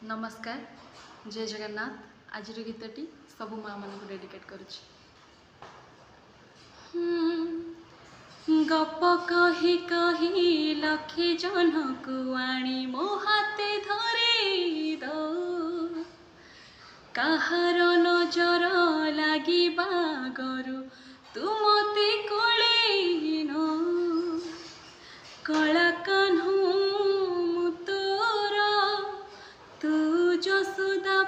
नमस्कार जय जगन्नाथ आज गीतटी सबु माँ मान को डेडिकेट करुच्ची। गप कही कही लखे जन को आनी मो हाथे धरे दो कहार नजर लगी बागरु तू मते कोलेन कला कान्हू तोर तू जसुदा